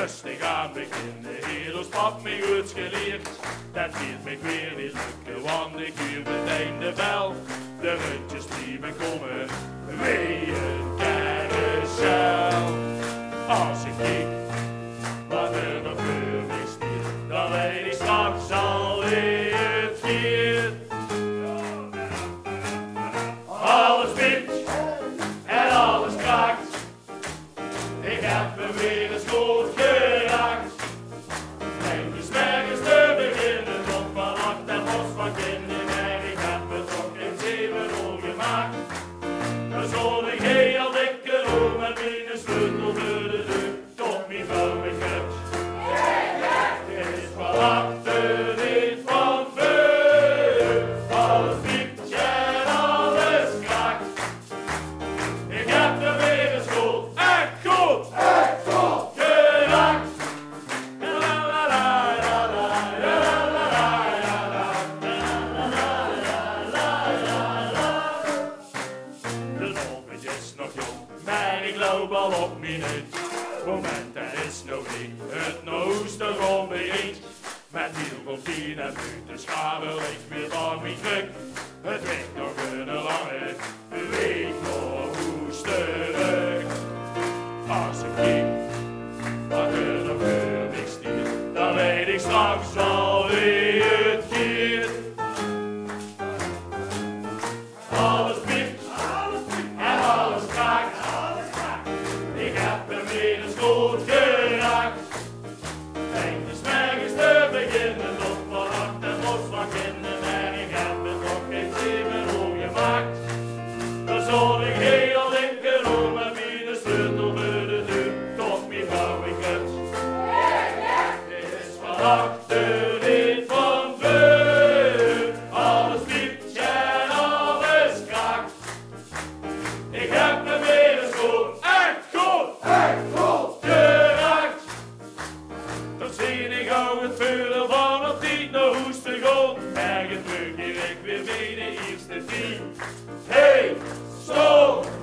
Dus ik ga beginnen, hier ons pap mij goed geleerd. Dat gaat me weer niet lukken, want ik huur meteen de bel. De rundjes blijven komen, wee een carousel. Als ik kijk wat er nog voor mij stiert, dan weet ik straks al wie het gaat. Alles wint en alles kraakt. Ik heb me weer eens goed geraakt. En dus nergens te beginnen, tot vannacht en bos van kinderen. Ik heb het toch in 7 uur gemaakt. Dan zal ik heel dikke roem met mijn sleutel voor de deur. Tot mijn vrouw me kut. Het is van achter, niet van voor. Alles piept en alles kraakt. Ik heb er weer eens goed, echt goed geraakt. De oven is nog jong, maar ik loop al op mijn hut. Momenten is nog niet, het noost er rond me eens. Met heel veel 10 en minuten schabel ik weer van mijn druk. Het werd nog een lange week nog hoesterig. Als ik kijk wat er nog voor mij stiert, dan weet ik straks al wie het gaat. Alles piept en alles kraakt. Ik heb hem weer eens goed geraakt. En dus nergens te beginnen, tot vannacht en bos van kinderen. En ik heb het nog in 7 uur gemaakt. Dan zal ik heel linkerom met mijn sleutel voor de deur. Tot mijn vrouw ik het. Dit is van achter, niet van voor. Alles piept en alles kraakt. Ik heb me weer eens goed, echt goed geraakt. Dan zie ik gauw het vuur van op die naar hoest te gaan. Ergens terug hier ik weer bij de eerste 10. Hey, stop!